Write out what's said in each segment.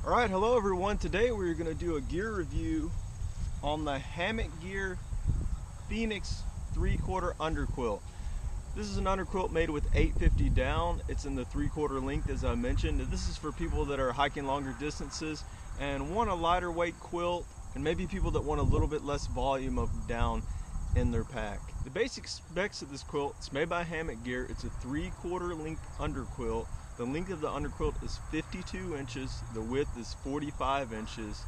Alright, hello everyone. Today we're going to do a gear review on the Hammock Gear Phoenix 3/4 underquilt. This is an underquilt made with 850 down. It's in the 3/4 length, as I mentioned. This is for people that are hiking longer distances and want a lighter weight quilt, and maybe people that want a little bit less volume of down in their pack. The basic specs of this quilt, it's made by Hammock Gear. It's a 3/4 length underquilt. The length of the underquilt is 52 inches, the width is 45 inches,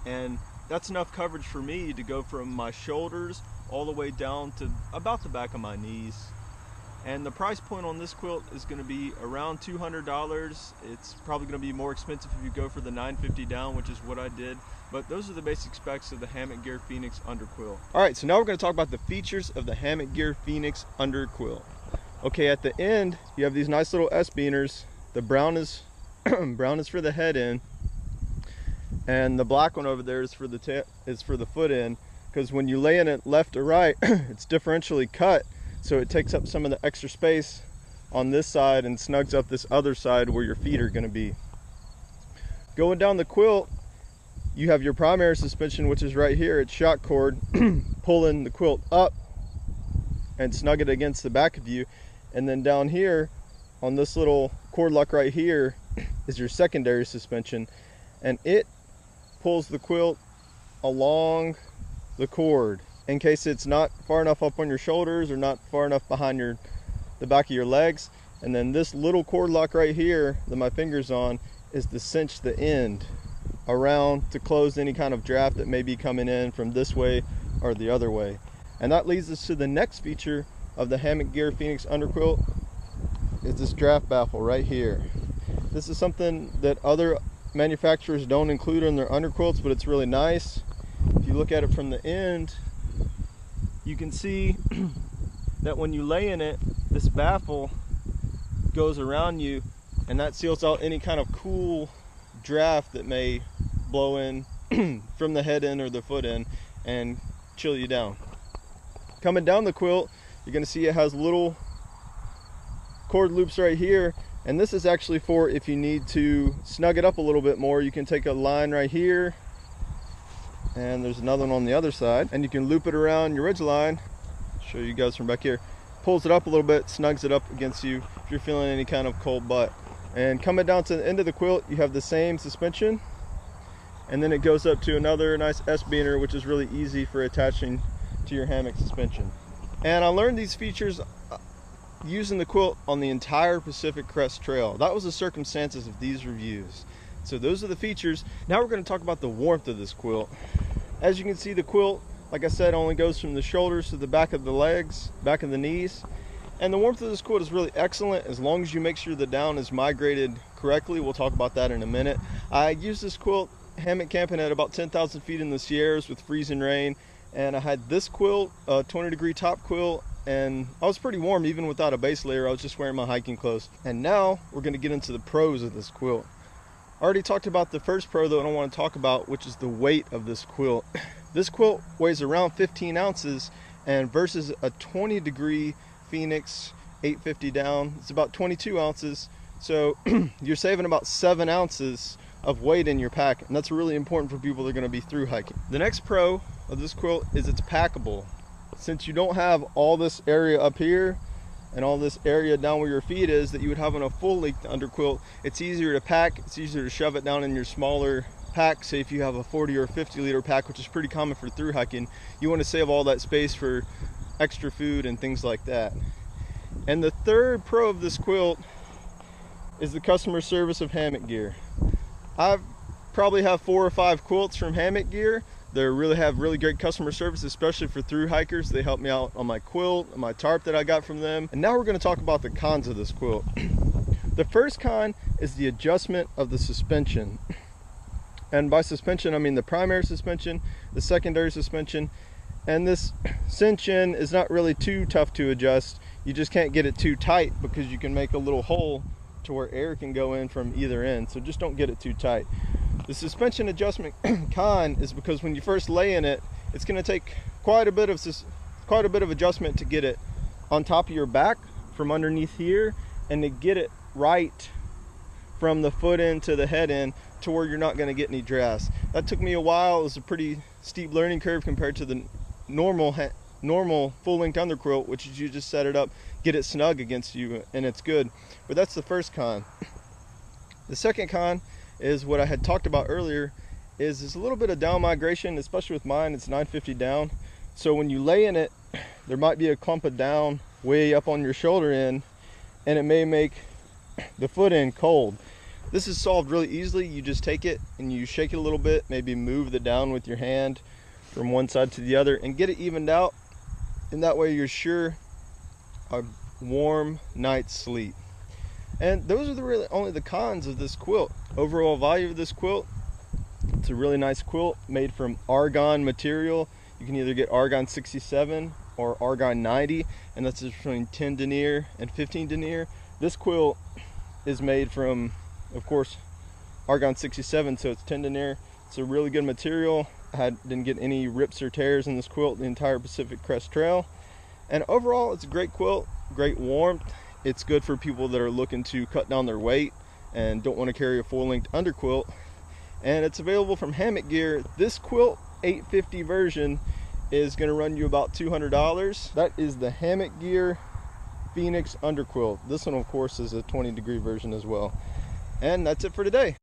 and that's enough coverage for me to go from my shoulders all the way down to about the back of my knees. And the price point on this quilt is going to be around $200. It's probably going to be more expensive if you go for the 950 down, which is what I did. But those are the basic specs of the Hammock Gear Phoenix underquilt. Alright, so now we're going to talk about the features of the Hammock Gear Phoenix underquilt. Okay, at the end you have these nice little S-beaners. The brown is brown is for the head end, and the black one over there is for the foot end, because when you lay in it left or right, it's differentially cut, so it takes up some of the extra space on this side and snugs up this other side where your feet are going to be. Going down the quilt, you have your primary suspension, which is right here. It's shock cord pulling the quilt up and snug it against the back of you. And then down here on this little cord lock right here is your secondary suspension, and it pulls the quilt along the cord in case it's not far enough up on your shoulders or not far enough behind the back of your legs. And then this little cord lock right here that my finger's on is to cinch the end around to close any kind of draft that may be coming in from this way or the other way. And that leads us to the next feature of the Hammock Gear Phoenix underquilt, is this draft baffle right here. This is something that other manufacturers don't include in their underquilts, but it's really nice. If you look at it from the end, you can see that when you lay in it, this baffle goes around you, and that seals out any kind of cool draft that may blow in from the head end or the foot end and chill you down. Coming down the quilt, you're going to see it has little cord loops right here, and this is actually for if you need to snug it up a little bit more. You can take a line right here, and there's another one on the other side, and you can loop it around your ridge line. Show you guys from back here. Pulls it up a little bit, snugs it up against you if you're feeling any kind of cold butt. And coming down to the end of the quilt, you have the same suspension, and then it goes up to another nice S-beaner, which is really easy for attaching to your hammock suspension. And I learned these features using the quilt on the entire Pacific Crest Trail. That was the circumstances of these reviews. So those are the features. Now we're going to talk about the warmth of this quilt. As you can see, the quilt, like I said, only goes from the shoulders to the back of the legs, back of the knees. And the warmth of this quilt is really excellent as long as you make sure the down is migrated correctly. We'll talk about that in a minute. I used this quilt hammock camping at about 10,000 feet in the Sierras with freezing rain, and I had this quilt, a 20-degree top quilt, and I was pretty warm even without a base layer. I was just wearing my hiking clothes. And now we're going to get into the pros of this quilt. I already talked about the first pro that I want to talk about, which is the weight of this quilt. This quilt weighs around 15 ounces, and versus a 20-degree Phoenix 850 down, it's about 22 ounces. So you're saving about 7 ounces of weight in your pack, and that's really important for people that are going to be through hiking. The next pro of this quilt is it's packable. Since you don't have all this area up here and all this area down where your feet is that you would have on a full length underquilt, it's easier to pack, it's easier to shove it down in your smaller pack. Say if you have a 40 or 50 liter pack, which is pretty common for through hiking, you want to save all that space for extra food and things like that. And the third pro of this quilt is the customer service of Hammock Gear. I probably have 4 or 5 quilts from Hammock Gear. They really have really great customer service, especially for through hikers. They help me out on my quilt, on my tarp that I got from them. And now we're going to talk about the cons of this quilt. The first con is the adjustment of the suspension. And by suspension, I mean the primary suspension, the secondary suspension, and this cinch in is not really too tough to adjust. You just can't get it too tight because you can make a little hole to where air can go in from either end. So just don't get it too tight. The suspension adjustment con is because when you first lay in it, it's going to take quite a bit of adjustment to get it on top of your back from underneath here, and to get it right from the foot end to the head end to where you're not going to get any drafts. That took me a while. It was a pretty steep learning curve compared to the normal full-length underquilt, which is you just set it up, get it snug against you, and it's good. But that's the first con. The second con is what I had talked about earlier, is there's a little bit of down migration, especially with mine. It's 950 down. So when you lay in it, there might be a clump of down way up on your shoulder end, and it may make the foot end cold. This is solved really easily. You just take it and you shake it a little bit, maybe move the down with your hand from one side to the other and get it evened out, and that way you're sure a warm night's sleep. And those are really only the cons of this quilt. Overall value of this quilt, it's a really nice quilt made from argon material. You can either get argon 67 or argon 90, and that's between 10 denier and 15 denier. This quilt is made from, of course, argon 67, so it's 10 denier. It's a really good material. I didn't get any rips or tears in this quilt the entire Pacific Crest Trail. And overall, it's a great quilt, great warmth. It's good for people that are looking to cut down their weight and don't want to carry a full-length underquilt. And it's available from Hammock Gear. This quilt 850 version is going to run you about $200. That is the Hammock Gear Phoenix underquilt. This one, of course, is a 20-degree version as well. And that's it for today.